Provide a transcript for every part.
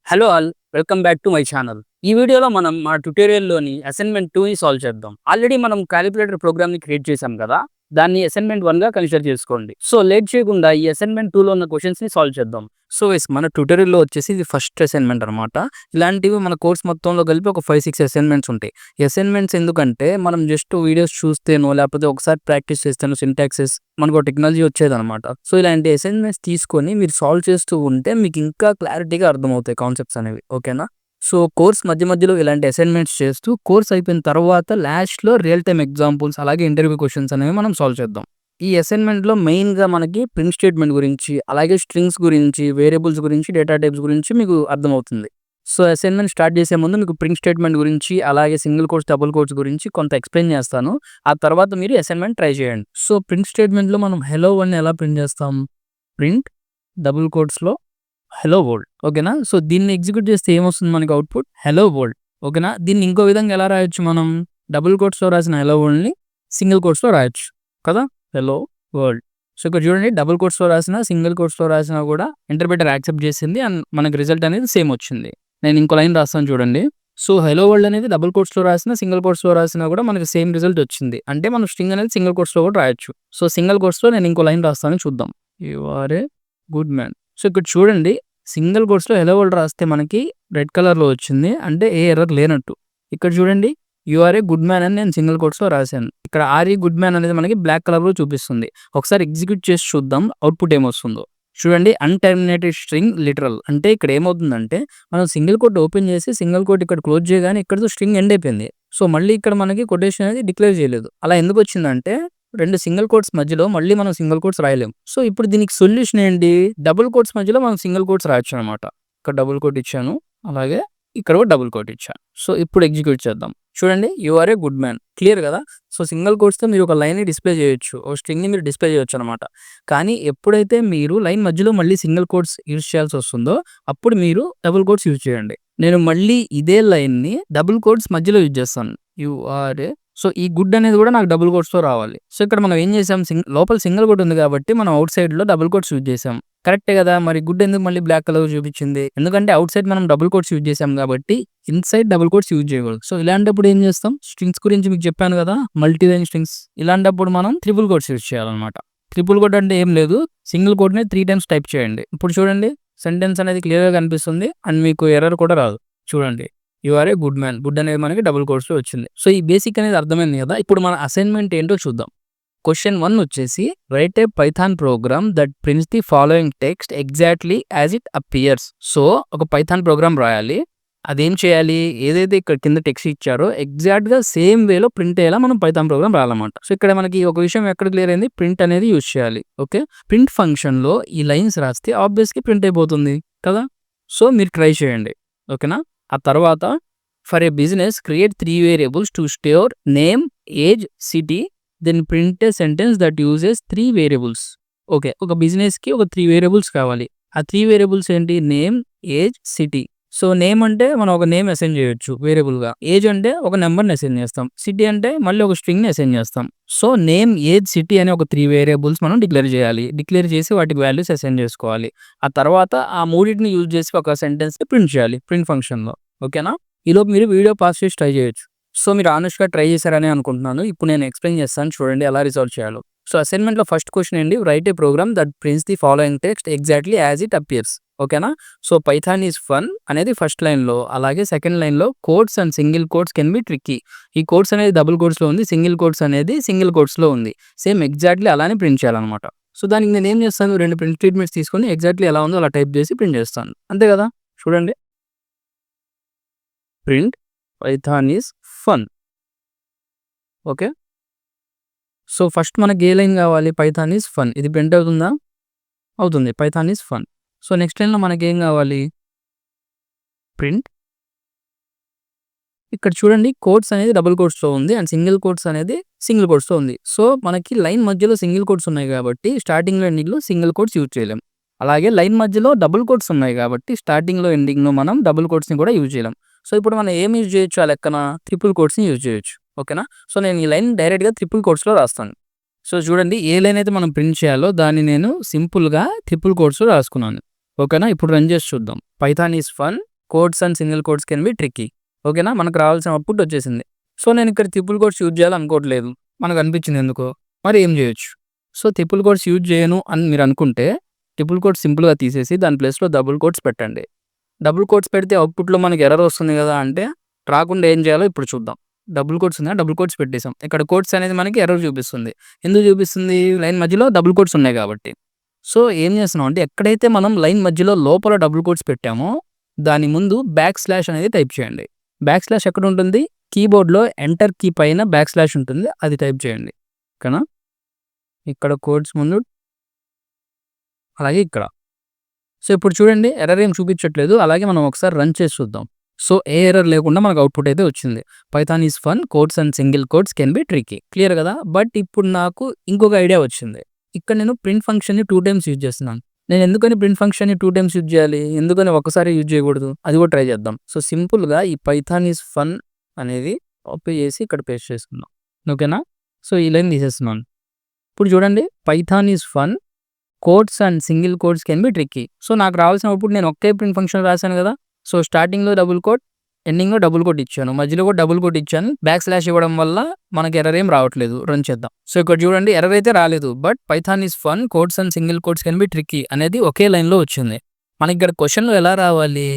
Hello all, welcome back to my channel. ఈ వీడియోలో మనం మా ట్యుటోరియల్‌లోని అసైన్‌మెంట్ 2ని సాల్వ్ చేద్దాం. ఆల్రెడీ మనం కాలిక్యులేటర్ ప్రోగ్రామ్‌ని క్రియేట్ చేసాం కదా! దాన్ని అసైన్‌మెంట్ 1గా కన్సిడర్ చేసుకోండి. సో, లేట్ చేయకుండా ఈ అసైన్‌మెంట్ 2లో ఉన్న క్వెషన్స్‌ని సాల్వ్ చేద్దాం. సో, మన ట్యుటోరియల్‌లో వచ్చేసి ఇది ఫస్ట్ అసైన్‌మెంట్ అనమాట. ఇలాంటివి మన కోర్స్ మొత్తంలో కలిపి ఒక 5, 6 అసైన్‌మెంట్స్ ఉంటాయి. ఈ అసైన్‌మెంట్స్ ఎందుకంటే మనం జస్ట్ వీడియోస్ చూస్తేనో లేకపోతే ఒకసారి ప్రాక్టీస్ చేస్తేనో సింటాక్సెస్ మనకో టెక్నాలజీ వచ్చేదనమాట. సో, ఇలాంటి అసైన్‌మెంట్స్ తీసుకొని మీరు సాల్వ్ చేస్తూ ఉంటే మీకు ఇంకా క్లారిటీగా అర్థమవుతాయి కాన్సెప్ట్స్ అనేవి. ఓకేనా? సో, కోర్స్ మధ్య మధ్యలో ఇలాంటి అసైన్‌మెంట్స్ చేస్తూ కోర్స్ అయిపోయిన తర్వాత లాస్ట్‌లో రియల్ టైమ్ ఎగ్జాంపుల్స్ అలాగే ఇంటర్వ్యూ క్వెషన్స్ అనేవి మనం సాల్వ్ చేద్దాం. ఈ అసైన్‌మెంట్‌లో మెయిన్‌గా మనకి ప్రింట్ స్టేట్‌మెంట్ గురించి, అలాగే స్ట్రింగ్స్ గురించి, వేరియబుల్స్ గురించి, డేటా టైప్స్ గురించి మీకు అర్థమవుతుంది. సో, అసైన్‌మెంట్ స్టార్ట్ చేసే ముందు మీకు ప్రింట్ స్టేట్‌మెంట్ గురించి, అలాగే సింగిల్ కోట్స్, డబుల్ కోట్స్ గురించి కొంత ఎక్స్‌ప్లెయిన్ చేస్తాను. ఆ తర్వాత మీరు అసైన్‌మెంట్ ట్రై చేయండి. సో, ప్రింట్ స్టేట్‌మెంట్‌లో మనం హెలో వరల్డ్‌ని ఎలా ప్రింట్ చేస్తాం? ప్రింట్ డబుల్ కోట్స్‌లో హెలో వరల్డ్. ఓకేనా? సో, దీన్ని ఎగ్జిక్యూట్ చేస్తే ఏమొస్తుంది మనకి అవుట్‌పుట్? Hello world. ఓకేనా? దీన్ని ఇంకో విధంగా ఎలా రాయొచ్చు మనం? డబుల్ కోట్స్‌లో రాసిన హెలో వరల్డ్‌ని సింగిల్ కోట్స్‌లో రాయొచ్చు కదా! Hello world. సో, ఇక్కడ చూడండి డబుల్ కోట్స్‌లో రాసినా, సింగిల్ కోట్స్‌లో రాసినా కూడా ఇంటర్‌ప్రిటర్ యాక్సెప్ట్ చేసింది అండ్ మనకి రిజల్ట్ అనేది సేమ్ వచ్చింది. నేను ఇంకో లైన్ రాస్తాను చూడండి. సో, హెలో వరల్డ్ అనేది డబుల్ కోట్స్‌లో రాసినా, సింగిల్ కోట్స్‌లో రాసినా కూడా మనకి సేమ్ రిజల్ట్ వచ్చింది. అంటే మనం స్ట్రింగ్ అనేది సింగిల్ కోట్స్‌లో కూడా రాయొచ్చు. సో, సింగిల్ కోట్స్‌లో నేను ఇంకో లైన్ రాస్తాను చూద్దాం. You are a good man. So, ఇక్కడ చూడండి సింగిల్ కోట్స్‌లో హెలో వరల్డ్ రాస్తే మనకి రెడ్ కలర్‌లో వచ్చింది. అంటే ఏ ఎర్రర్ లేనట్టు. ఇక్కడ చూడండి you are a good man అని నేను సింగిల్ కోట్స్‌లో రాసాను. ఇక్కడ ఆర్ ఈ గుడ్ మ్యాన్ అనేది మనకి బ్లాక్ కలర్‌లో చూపిస్తుంది. ఒకసారి ఎగ్జిక్యూట్ చేసి చూద్దాం అవుట్‌పుట్ ఏమొస్తుందో. చూడండి అన్‌టెర్మినేటెడ్ స్ట్రింగ్ లిటరల్. అంటే ఇక్కడ ఏమవుతుందంటే మనం సింగిల్ కోట్ ఓపెన్ చేసి సింగిల్ కోట్ ఇక్కడ క్లోజ్ చేయగానే ఇక్కడితో స్ట్రింగ్ ఎండ్ అయిపోయింది. సో, మళ్ళీ ఇక్కడ మనకి కొటేషన్ అనేది డిక్లేర్ చేయలేదు. అలా ఎందుకొచ్చిందంటే 2 సింగిల్ కోట్స్ మధ్యలో మళ్ళీ మనం సింగిల్ కోట్స్ రాయలేం. సో, ఇప్పుడు దీనికి సొల్యూషన్ ఏంటి? డబుల్ కోట్స్ మధ్యలో మనం సింగిల్ కోట్స్ రాయొచ్చనమాట. ఇక్కడ డబుల్ కోట్ ఇచ్చాను. అలాగే ఇక్కడ కూడా డబుల్ కోట్ ఇచ్చాను. సో, ఇప్పుడు ఎగ్జిక్యూట్ చేద్దాం. చూడండి you are a good man. Clear కదా! సో, సింగిల్ కోట్స్‌తో మీరు ఒక లైన్‌ని డిస్‌ప్లే చేయొచ్చు. ఒక స్ట్రింగ్‌ని మీరు డిస్‌ప్లే చేయొచ్చనమాట. కానీ ఎప్పుడైతే మీరు లైన్ మధ్యలో మళ్ళీ సింగిల్ కోట్స్ యూజ్ చేయాల్సొస్తుందో అప్పుడు మీరు డబుల్ కోట్స్ యూజ్ చేయండి. నేను మళ్ళీ ఇదే లైన్‌ని డబుల్ కోట్స్ మధ్యలో యూజ్ చేస్తాను. యూ ఆర్ ఏ సో, ఈ గుడ్ అనేది కూడా నాకు డబుల్ కోట్స్‌తో రావాలి. సో, ఇక్కడ మనం ఏం చేసాం లోపల సింగిల్ కోట్ ఉంది కాబట్టి మనం ఔట్ సైడ్‌లో డబుల్ కోట్స్ యూజ్ చేసాం. కరెక్టే కదా! మరి గుడ్ ఎందుకు మళ్ళీ బ్లాక్ కలర్ చూపించింది? ఎందుకంటే ఔట్ సైడ్ మనం డబుల్ కోట్స్ యూజ్ చేసాం కాబట్టి ఇన్‌సైడ్ డబుల్ కోట్స్ యూజ్ చేయకూడదు. సో, ఇలాంటప్పుడు ఏం చేస్తాం? స్ట్రింగ్స్ గురించి మీకు చెప్పాను కదా! Multi line strings. ఇలాంటప్పుడు మనం ట్రిపుల్ కోట్స్ యూజ్ చేయాలన్నమాట. ట్రిపుల్ కోట్ అంటే ఏం లేదు. సింగిల్ కోట్‌ని 3 టైమ్స్ టైప్ చేయండి. ఇప్పుడు చూడండి సెంటెన్స్ అనేది క్లియర్‌గా కనిపిస్తుంది అండ్ మీకు ఎర్రర్ కూడా రాదు. చూడండి. You are a good man. Good అనేది మనకి డబుల్ కోట్స్‌లో వచ్చింది. సో, ఈ బేసిక్ అనేది అర్థమైంది కదా! ఇప్పుడు మన అసైన్‌మెంట్ ఏంటో చూద్దాం. క్వెషన్ 1 వచ్చేసి write a python program that prints the following text exactly as it appears. So, ఒక పైథాన్ ప్రోగ్రామ్ రాయాలి. అదేం చేయాలి? ఏదైతే ఇక్కడ కింద టెక్స్ట్ ఇచ్చారో ఎగ్జాక్ట్‌గా సేమ్ వేలో ప్రింట్ అయ్యేలా మనం పైథాన్ ప్రోగ్రామ్ రాయాలన్నమాట. సో, ఇక్కడ మనకి ఒక విషయం ఎక్కడ క్లియర్ అయింది? ప్రింట్ అనేది యూజ్ చేయాలి. ఓకే. ప్రింట్ ఫంక్షన్‌లో ఈ లైన్స్ రాస్తే ఆబ్వియస్‌గా ప్రింట్ అయిపోతుంది కదా! సో, మీరు ట్రై చేయండి. ఓకేనా? ఆ తర్వాత for a business create 3 variables to store name, age, city then print a sentence that uses 3 variables. Okay. ఒక బిజినెస్‌కి ఒక 3 వేరియబుల్స్ కావాలి. ఆ 3 వేరియబుల్స్ ఏంటి? Name, age, city. So, name అంటే మనం ఒక నేమ్ అసైన్ చేయొచ్చు వేరియబుల్‌గా. ఏజ్ అంటే ఒక నంబర్‌ని అసైన్ చేస్తాం. సిటీ అంటే మళ్ళీ ఒక స్ట్రింగ్‌ని అసైన్ చేస్తాం. సో, నేమ్, ఏజ్, సిటీ అనే ఒక 3 వేరియబుల్స్ మనం డిక్లేర్ చేయాలి. డిక్లేర్ చేసి వాటికి వాల్యూస్ అసైన్ చేసుకోవాలి. ఆ తర్వాత ఆ మూడిటిని యూజ్ చేసి ఒక సెంటెన్స్‌ని ప్రింట్ చేయాలి ప్రింట్ ఫంక్షన్‌లో. ఓకేనా? ఈలోపు మీరు వీడియో పాజ్ చేసి ట్రై చేయొచ్చు. సో, మీరు ఆనెస్ట్‌గా ట్రై చేశారనే అనుకుంటున్నాను. ఇప్పుడు నేను ఎక్స్‌ప్లెయిన్ చేస్తాను చూడండి ఎలా రిజాల్వ్ చేయాలో. సో, అసైన్‌మెంట్‌లో ఫస్ట్ క్వెషన్ ఏంటి? Write a program that prints the following text exactly as it appears. ఓకేనా? సో, పైథాన్ ఈస్ ఫన్ అనేది ఫస్ట్ లైన్‌లో, అలాగే సెకండ్ లైన్‌లో quotes and single quotes can be tricky. ఈ కోట్స్ అనేది డబుల్ కోట్స్‌లో ఉంది. సింగిల్ కోట్స్ అనేది సింగిల్ కోట్స్‌లో ఉంది. సేమ్ ఎగ్జాక్ట్‌లీ అలానే ప్రింట్ చేయాలన్నమాట. సో, దానికి నేనేం చేస్తాను 2 ప్రింట్ స్టేట్‌మెంట్స్ తీసుకొని ఎగ్జాక్ట్‌లీ ఎలా ఉందో అలా టైప్ చేసి ప్రింట్ చేస్తాను. అంతే కదా! చూడండి. Print Python is fun. Okay. So, first మనకి ఏ లైన్ కావాలి? Python is fun. ఇది ప్రింట్ అవుతుందా? అవుతుంది. Python is fun. So, next లైన్‌లో మనకేం కావాలి? ప్రింట్ ఇక్కడ చూడండి కోట్స్ అనేది డబుల్ కోట్స్‌లో ఉంది అండ్ సింగిల్ కోట్స్ అనేది సింగిల్ కోట్స్‌లో ఉంది. సో, మనకి లైన్ మధ్యలో సింగిల్ కోట్స్ ఉన్నాయి కాబట్టి స్టార్టింగ్‌లో, ఎండింగ్‌లో సింగిల్ కోట్స్ యూజ్ చేయలేం. అలాగే లైన్ మధ్యలో డబుల్ కోట్స్ ఉన్నాయి కాబట్టి స్టార్టింగ్‌లో, ఎండింగ్‌లో మనం డబుల్ కోట్స్‌ని కూడా యూజ్ చేయలేం. సో, ఇప్పుడు మనం ఏం యూజ్ చేయొచ్చు ఆ లెక్కన? ట్రిపుల్ కోట్స్‌ని యూజ్ చేయొచ్చు. ఓకేనా? సో, నేను ఈ లైన్ డైరెక్ట్‌గా ట్రిపుల్ కోట్స్‌లో రాస్తాను. సో, చూడండి ఏ లైన్ అయితే మనం ప్రింట్ చేయాలో దాన్ని నేను సింపుల్‌గా ట్రిపుల్ కోట్స్‌లో రాసుకున్నాను. ఓకేనా? ఇప్పుడు రన్ చేసి చూద్దాం. Python is fun quotes and single quotes can be tricky. ఓకేనా, మనకు రావాల్సిన అవుట్పుట్ వచ్చేసింది. సో నేను ఇక్కడ ట్రిపుల్ కోట్స్ యూజ్ చేయాలనుకోవట్లేదు, మనకు అనిపించింది ఎందుకో. మరి ఏం చేయొచ్చు? సో ట్రిపుల్ కోట్స్ యూజ్ చేయను అని మీరు అనుకుంటే ట్రిపుల్ కోట్స్ సింపుల్గా తీసేసి దాని ప్లేస్లో డబుల్ కోట్స్ పెట్టండి. డబుల్ కోట్స్ పెడితే అవుట్పుట్లో మనకి ఎర్రర్ వస్తుంది కదా అంటే, రాకుండా ఏం చేయాలో ఇప్పుడు చూద్దాం. డబుల్ కోట్స్ ఉన్నాయి, డబుల్ కోట్స్ పెట్టేసాం. ఇక్కడ కోట్స్ అనేది మనకి ఎర్రర్ చూపిస్తుంది. ఎందుకు చూపిస్తుంది? లైన్ మధ్యలో డబుల్ కోట్స్ ఉన్నాయి కాబట్టి. సో ఏం చేస్తున్నాం అంటే, ఎక్కడైతే మనం లైన్ మధ్యలో లోపల డబుల్ కోట్స్ పెట్టామో దాని ముందు బ్యాక్ స్లాష్ అనేది టైప్ చేయండి. బ్యాక్ స్లాష్ ఎక్కడ ఉంటుంది? కీబోర్డ్లో ఎంటర్ కీ పైన బ్యాక్ స్లాష్ ఉంటుంది, అది టైప్ చేయండి. ఓకేనా, ఇక్కడ కోడ్స్ ముందు, అలాగే ఇక్కడ. సో ఇప్పుడు చూడండి, ఎర్రర్ ఏం చూపించట్లేదు. అలాగే మనం ఒకసారి రన్ చేసి చూద్దాం. సో ఏ ఎర్రర్ లేకుండా మనకు అవుట్పుట్ అయితే వచ్చింది. Python is fun, codes and single codes can be tricky. Clear కదా? బట్ ఇప్పుడు నాకు ఇంకొక ఐడియా వచ్చింది. ఇక్కడ నేను ప్రింట్ ఫంక్షన్ని 2 టైమ్స్ యూజ్ చేస్తున్నాను. నేను ఎందుకని ప్రింట్ ఫంక్షన్ని 2 టైమ్స్ యూజ్ చేయాలి? ఎందుకని ఒకసారి యూజ్ చేయకూడదు? అది కూడా ట్రై చేద్దాం. సో సింపుల్గా ఈ పైథాన్ ఈజ్ ఫన్ అనేది కాపీ చేసి ఇక్కడ పేస్ట్ చేసుకుందాం. ఓకేనా, సో ఈ లైన్ తీసేస్తున్నాను. ఇప్పుడు చూడండి, Python is fun, codes and single codes can be tricky. So నాకు రావాల్సిన అవుట్పుట్ నేను ఒకే ప్రింట్ ఫంక్షన్ రాశాను కదా. సో స్టార్టింగ్లో డబుల్ కోట్, ఎండింగ్లో డబుల్ కోట్ ఇచ్చాను, మధ్యలో కూడా డబుల్ కోట్ ఇచ్చాను. బ్యాక్ స్లాష్ ఇవ్వడం వల్ల మనకి ఎర్రర్ ఏం రావట్లేదు. రన్ చేద్దాం. సో ఇక్కడ చూడండి, ఎర్రర్ అయితే రాలేదు. But Python is fun, codes and single codes can be tricky అనేది ఒకే లైన్లో వచ్చింది. మనకి ఇక్కడ క్వశ్చన్లో ఎలా రావాలి?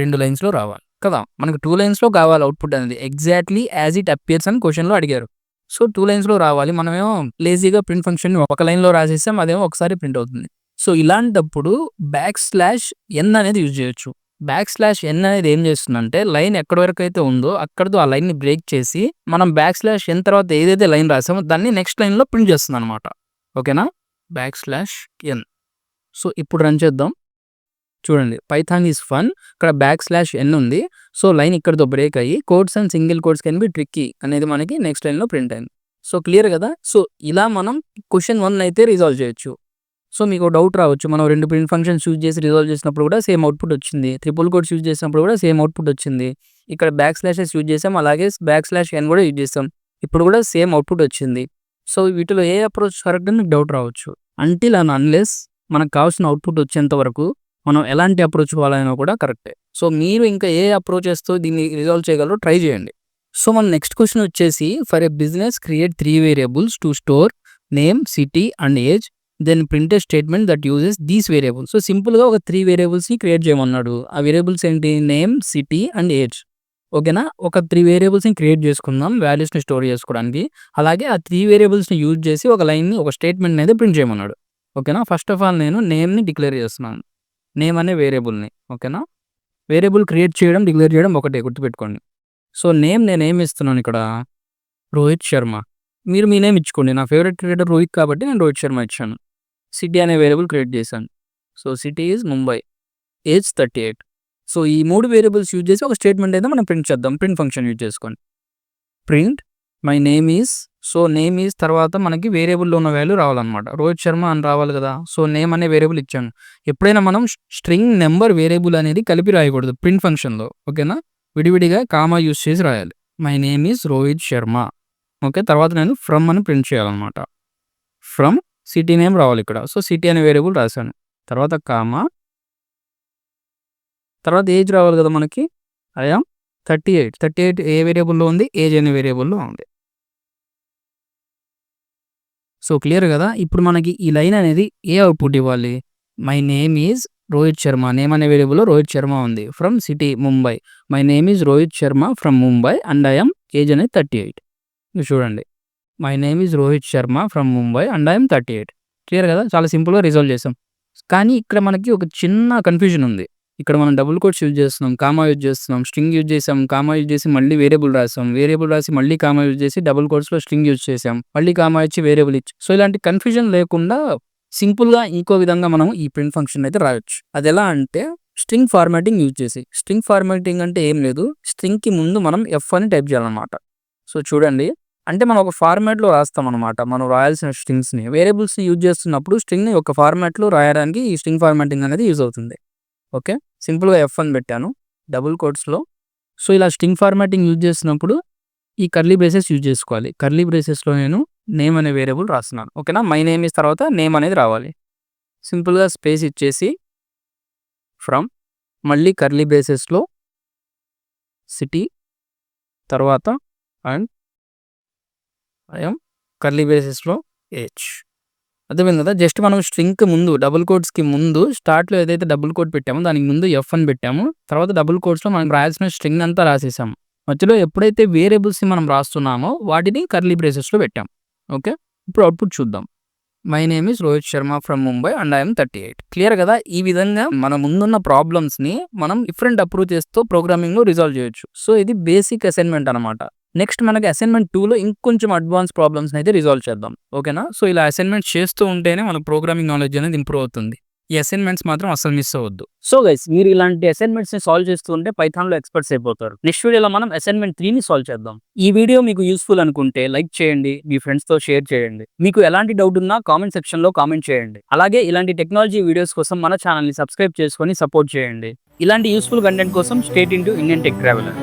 2 లైన్స్లో రావాలి కదా. మనకు 2 లైన్స్లో కావాలి అవుట్పుట్ అనేది, ఎగ్జాక్ట్లీ యాజ్ ఇట్ అపియర్స్ అని క్వశ్చన్లో అడిగారు. సో 2 లైన్స్లో రావాలి. మనమేమో లేజీగా ప్రింట్ ఫంక్షన్ ఒక లైన్లో రాసేసాం, అదేమో ఒకసారి ప్రింట్ అవుతుంది. సో ఇలాంటప్పుడు బ్యాక్ స్లాష్ ఎన్ అనేది యూజ్ చేయొచ్చు. బ్యాక్ స్లాష్ ఎన్ అనేది ఏం చేస్తుందంటే, లైన్ ఎక్కడి వరకు అయితే ఉందో అక్కడతో ఆ లైన్ని బ్రేక్ చేసి మనం బ్యాక్ స్లాష్ ఎన్ తర్వాత ఏదైతే లైన్ రాసామో దాన్ని నెక్స్ట్ లైన్లో ప్రింట్ చేస్తుంది అనమాట. ఓకేనా, బ్యాక్ స్లాష్ ఎన్. సో ఇప్పుడు రన్ చేద్దాం. చూడండి, పైథాన్ ఈజ్ ఫన్, ఇక్కడ బ్యాక్ స్లాష్ ఎన్ ఉంది. సో లైన్ ఇక్కడతో బ్రేక్ అయ్యి codes and single codes can be tricky అనేది మనకి నెక్స్ట్ లైన్లో ప్రింట్ అయింది. సో క్లియర్ కదా? సో ఇలా మనం క్వశ్చన్ 1 అయితే రిజాల్వ్ చేయొచ్చు. సో మీకు డౌట్ రావచ్చు, మనం 2 ప్రింట్ ఫంక్షన్స్ యూజ్ చేసి రిజాల్వ్ చేసినప్పుడు కూడా సేమ్ అవుట్పుట్ వచ్చింది, ట్రిపుల్ కోట్స్ యూజ్ చేసినప్పుడు కూడా సేమ్ అవుట్పుట్ వచ్చింది. ఇక్కడ బ్యాక్ స్లాషెస్ యూజ్ చేసాం, అలాగే బ్యాక్ స్లాష్ ఎన్ కూడా యూజ్ చేస్తాం, ఇప్పుడు కూడా సేమ్ అవుట్పుట్ వచ్చింది. సో వీటిలో ఏ అప్రోచ్ కరెక్ట్ అని మీకు డౌట్ రావచ్చు. అంటిల్ అండ్ అన్లెస్ మనకు కావాల్సిన అవుట్పుట్ వచ్చేంత వరకు మనం ఎలాంటి అప్రోచ్ వాడాలన్నా కూడా కరెక్టే. సో మీరు ఇంకా ఏ అప్రోచెస్తో దీన్ని రిజాల్వ్ చేయగలరో ట్రై చేయండి. సో మన నెక్స్ట్ క్వశ్చన్ వచ్చేసి, for a business create 3 variables to store name, city and age, then print a statement that uses these variables. So సింపుల్గా ఒక 3 వేరియబుల్స్ని క్రియేట్ చేయమన్నాడు. ఆ వేరియబుల్స్ ఏంటి? Name, city and age. ఓకేనా, ఒక 3 వేరియబుల్స్ని క్రియేట్ చేసుకుందాం వాల్యూస్ని స్టోర్ చేసుకోవడానికి. అలాగే ఆ 3 వేరియబుల్స్ని యూజ్ చేసి ఒక లైన్ని, ఒక స్టేట్మెంట్ అయితే ప్రింట్ చేయమన్నాడు. ఓకేనా, ఫస్ట్ ఆఫ్ ఆల్ నేను నేమ్ని డిక్లేర్ చేస్తున్నాను, నేమ్ అనే వేరియబుల్ని. ఓకేనా, వేరియబుల్ క్రియేట్ చేయడం, డిక్లేర్ చేయడం ఒకటే, గుర్తుపెట్టుకోండి. సో నేమ్ నేను ఏమి ఇస్తున్నాను ఇక్కడ? రోహిత్ శర్మ. మీరు మీ నేమ్ ఇచ్చుకోండి. నా ఫేవరెట్ క్రికెటర్ రోహిత్ కాబట్టి నేను రోహిత్ శర్మ ఇచ్చాను. సిటీ అనే వేరియబుల్ క్రియేట్ చేశాను. So city is Mumbai, age 38. So ఈ 3 వేరియబుల్స్ యూజ్ చేసి ఒక స్టేట్మెంట్ అయితే మనం ప్రింట్ చేద్దాం, ప్రింట్ ఫంక్షన్ యూజ్ చేసుకొని. Print my name is, so name is తర్వాత మనకి వేరియబుల్లో ఉన్న వాల్యూ రావాలన్నమాట, రోహిత్ శర్మ అని రావాలి కదా. సో నేమ్ అనే వేరియబుల్ ఇచ్చాను. ఎప్పుడైనా మనం స్ట్రింగ్ నెంబర్ వేరియబుల్ అనేది కలిపి రాయకూడదు ప్రింట్ ఫంక్షన్లో. ఓకేనా, విడివిడిగా కామా యూజ్ చేసి రాయాలి. My name is Rohit Sharma. Okay, తర్వాత నేను ఫ్రమ్ అని ప్రింట్ చేయాలన్నమాట. ఫ్రమ్ సిటీ నేమ్ రావాలి ఇక్కడ. సో సిటీ అనే వేరియబుల్ రాశాను, తర్వాత కామా, తర్వాత ఏజ్ రావాలి కదా మనకి. ఐ యామ్ 38 ఏ వేరియబుల్లో ఉంది? ఏజ్ అనే వేరియబుల్లో ఉంది. సో క్లియర్ కదా? ఇప్పుడు మనకి ఈ లైన్ అనేది ఏ అవుట్పుట్ ఇవ్వాలి? My name is Rohit Sharma, name అనే వేరియబుల్లో రోహిత్ శర్మ ఉంది. From city Mumbai, my name is Rohit Sharma from Mumbai and I am, age అనేది 38. చూడండి, my name is Rohit Sharma from Mumbai and I am 38. Clear కదా? చాలా సింపుల్గా రిజాల్వ్ చేసాం. కానీ ఇక్కడ మనకి ఒక చిన్న కన్ఫ్యూజన్ ఉంది. ఇక్కడ మనం డబుల్ కోట్స్ యూజ్ చేస్తున్నాం, కామా యూజ్ చేస్తున్నాం, స్ట్రింగ్ యూజ్ చేసాం, కామా యూజ్ చేసి మళ్ళీ వేరియబుల్ రాసాం, వేరియబుల్ రాసి మళ్ళీ కామా యూజ్ చేసి డబుల్ కోట్స్లో స్ట్రింగ్ యూజ్ చేసాం, మళ్ళీ కామా ఇచ్చి వేరియబుల్ ఇచ్చి. సో ఇలాంటి కన్ఫ్యూజన్ లేకుండా సింపుల్గా ఇంకో విధంగా మనం ఈ ప్రింట్ ఫంక్షన్ అయితే రాయొచ్చు. అది ఎలా అంటే, స్ట్రింగ్ ఫార్మాటింగ్ యూజ్ చేసి. స్ట్రింగ్ ఫార్మాటింగ్ అంటే ఏం లేదు, స్ట్రింగ్కి ముందు మనం ఎఫ్ అని టైప్ చేయాలన్నమాట. సో చూడండి, అంటే మనం ఒక ఫార్మాట్లో రాస్తాం అనమాట. మనం రాయాల్సిన స్ట్రింగ్స్ని, వేరియబుల్స్ని యూజ్ చేస్తున్నప్పుడు స్ట్రింగ్ని ఒక ఫార్మాట్లో రాయడానికి ఈ స్ట్రింగ్ ఫార్మాటింగ్ అనేది యూజ్ అవుతుంది. ఓకే, సింపుల్గా ఎఫ్ అని పెట్టాను డబుల్ కోట్స్లో. సో ఇలా స్ట్రింగ్ ఫార్మాటింగ్ యూజ్ చేసినప్పుడు ఈ కర్లీ బ్రేసెస్ యూజ్ చేసుకోవాలి. కర్లీ బ్రేసెస్లో నేను నేమ్ అనే వేరియబుల్ రాస్తున్నాను. ఓకేనా, మై నేమ్ ఇస్ తర్వాత నేమ్ అనేది రావాలి. సింపుల్గా స్పేస్ ఇచ్చేసి ఫ్రమ్, మళ్ళీ కర్లీ బ్రేసెస్లో సిటీ తర్వాత అండ్ ఐఎమ్ కర్లీ బ్రేసెస్లో ఏజ్. అర్థమైంది కదా. జస్ట్ మనం స్ట్రింగ్కి ముందు డబుల్ కోట్స్కి ముందు స్టార్ట్లో ఏదైతే డబుల్ కోట్ పెట్టామో దానికి ముందు ఎఫ్ అని పెట్టాము. తర్వాత డబుల్ కోట్స్లో మనం రాయాల్సిన స్ట్రింగ్ అంతా రాసేసాము. మధ్యలో ఎప్పుడైతే వేరియబుల్స్ని మనం రాస్తున్నామో వాటిని కర్లీ బ్రేసెస్లో పెట్టాం. ఓకే, ఇప్పుడు అవుట్పుట్ చూద్దాం. My name is Rohit Sharma from Mumbai and I'm 38. Clear కదా. ఈ విధంగా మన ముందున్న ప్రాబ్లమ్స్ని మనం డిఫరెంట్ అప్రోచెస్తో ప్రోగ్రామింగ్లో రిజాల్వ్ చేయొచ్చు. సో ఇది బేసిక్ అసైన్మెంట్ అనమాట. నెక్స్ట్ మనకి అసైన్మెంట్ 2లో ఇంకొంచెం అడ్వాన్స్ ప్రాబ్లమ్స్ అయితే రిజాల్వ్ చేద్దాం. ఓకేనా. సో ఇలా అసైన్మెంట్ చేస్తూ ఉంటేనే మన ప్రోగ్రామింగ్ నాలెడ్జ్ అనేది ఇంప్రూవ్ అవుతుంది. ఈ అసైన్మెంట్స్ మాత్రం అసలు మిస్ అవ్వద్దు. సో గైస్, మీరు ఇలాంటి అసైన్మెంట్స్ ని సాల్వ్ చేస్తూ ఉంటే పైథాన్ లో ఎక్స్పర్ట్స్ అయిపోతారు. నెక్స్ట్ వీడియోలో మనం అసైన్మెంట్ 3ని సాల్వ్ చేద్దాం. ఈ వీడియో మీకు యూస్ఫుల్ అనుకుంటే లైక్ చేయండి, మీ ఫ్రెండ్స్ తో షేర్ చేయండి. మీకు ఎలాంటి డౌట్ ఉన్నా కామెంట్ సెక్షన్ లో కామెంట్ చేయండి. అలాగే ఇలాంటి టెక్నాలజీ వీడియోస్ కోసం మన ఛానల్ ని సబ్స్క్రైబ్ చేసుకొని సపోర్ట్ చేయండి. ఇలాంటి యూస్ఫుల్ కంటెంట్ కోసం stay tuned to Indian tech traveller.